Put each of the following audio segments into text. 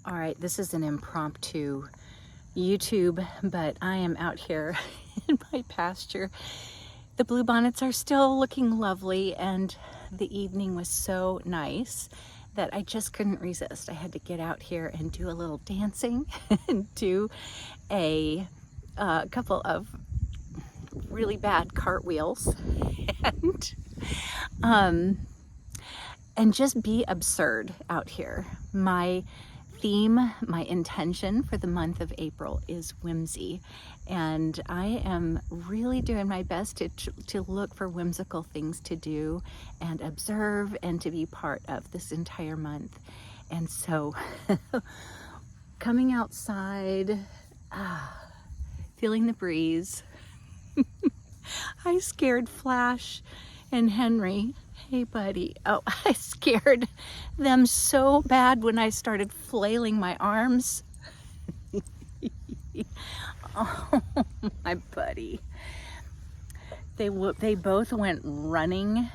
All right, this is an impromptu YouTube, but I am out here in my pasture. The bluebonnets are still looking lovely, and the evening was so nice that I just couldn't resist. I had to get out here and do a little dancing and do a couple of really bad cartwheels and just be absurd out here. My theme, my intention for the month of April is whimsy, and I am really doing my best to look for whimsical things to do and observe and to be part of this entire month. And so coming outside, feeling the breeze, I scared Flash and Henry. Hey buddy. Oh, I scared them so bad when I started flailing my arms. Oh, my buddy. They both went running.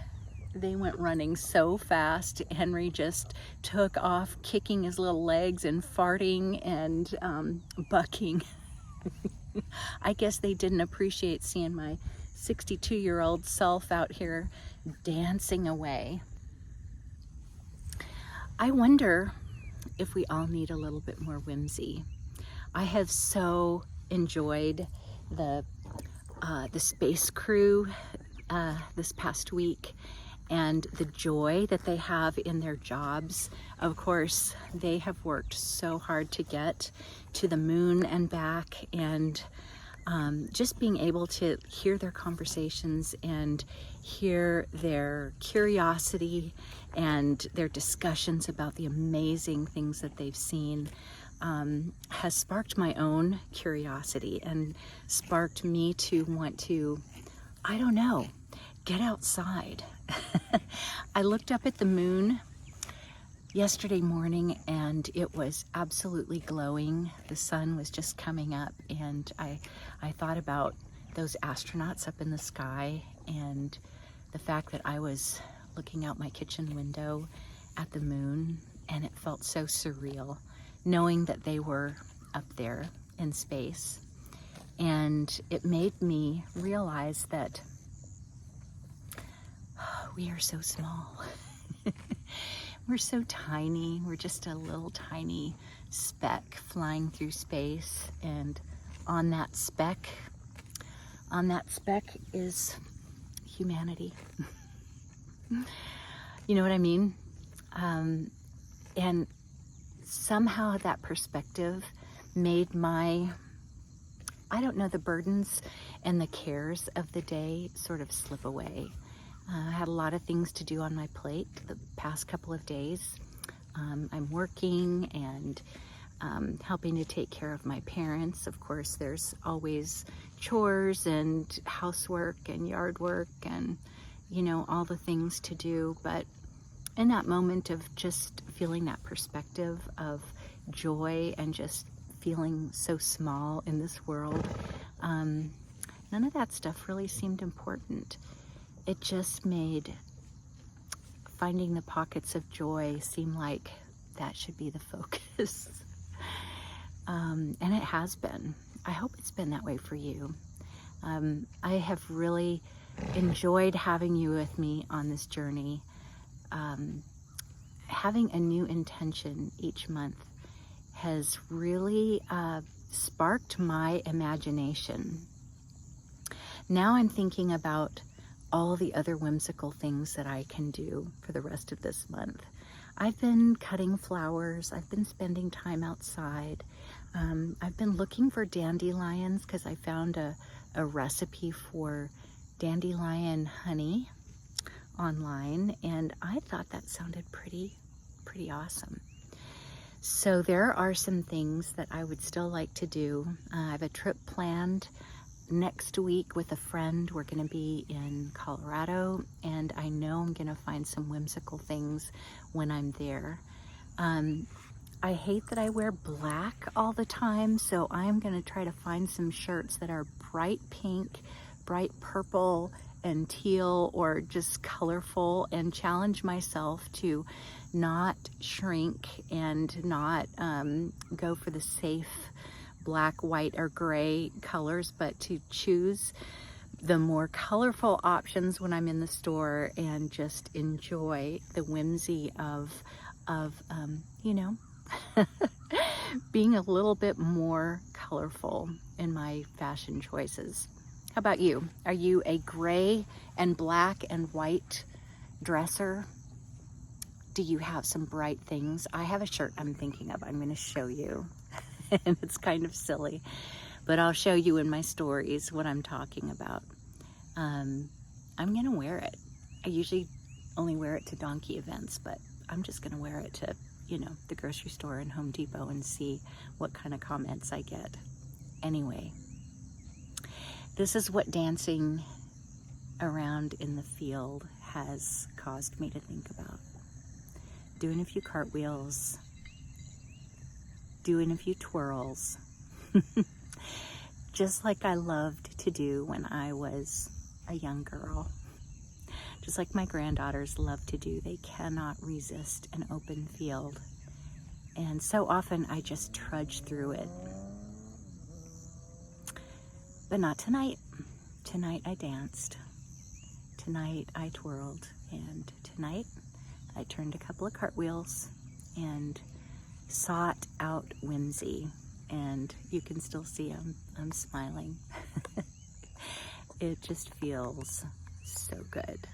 They went running so fast. Henry just took off, kicking his little legs and farting and bucking. I guess they didn't appreciate seeing my 62-year-old self out here dancing away. I wonder if we all need a little bit more whimsy. I have so enjoyed the space crew this past week and the joy that they have in their jobs. Of course, they have worked so hard to get to the moon and back, and just being able to hear their conversations and hear their curiosity and their discussions about the amazing things that they've seen has sparked my own curiosity and sparked me to want to, I don't know, get outside. I looked up at the moon yesterday morning and it was absolutely glowing. The sun was just coming up, and I thought about those astronauts up in the sky and the fact that I was looking out my kitchen window at the moon, and it felt so surreal knowing that they were up there in space. And it made me realize that we are so small. We're so tiny. We're just a little tiny speck flying through space, and on that speck is humanity. You know what I mean? And somehow that perspective made my, I don't know, the burdens and the cares of the day sort of slip away. I had a lot of things to do on my plate the past couple of days. I'm working and helping to take care of my parents. Of course, there's always chores and housework and yard work and, you know, all the things to do. But in that moment of just feeling that perspective of joy and just feeling so small in this world, none of that stuff really seemed important. It just made finding the pockets of joy seem like that should be the focus. And it has been. I hope it's been that way for you. I have really enjoyed having you with me on this journey. Having a new intention each month has really sparked my imagination. Now I'm thinking about all the other whimsical things that I can do for the rest of this month. I've been cutting flowers. I've been spending time outside. I've been looking for dandelions because I found a recipe for dandelion honey online, and I thought that sounded pretty awesome. So there are some things that I would still like to do. I have a trip planned next week with a friend. We're going to be in Colorado, and I know I'm going to find some whimsical things when I'm there. I hate that I wear black all the time, so I'm going to try to find some shirts that are bright pink, bright purple and teal, or just colorful, and challenge myself to not shrink and not go for the safe black, white, or gray colors, but to choose the more colorful options when I'm in the store, and just enjoy the whimsy of you know, being a little bit more colorful in my fashion choices. How about you? Are you a gray and black and white dresser? Do you have some bright things? I have a shirt I'm thinking of. I'm going to show you. And it's kind of silly, but I'll show you in my stories what I'm talking about. I'm going to wear it. I usually only wear it to donkey events, but I'm just going to wear it to, you know, the grocery store and Home Depot and see what kind of comments I get. Anyway, this is what dancing around in the field has caused me to think about. Doing a few cartwheels, doing a few twirls, just like I loved to do when I was a young girl. Just like my granddaughters love to do. They cannot resist an open field. And so often I just trudge through it. But not tonight. Tonight I danced. Tonight I twirled. And tonight I turned a couple of cartwheels and sought out Whimsy. And you can still see I'm smiling. It just feels so good.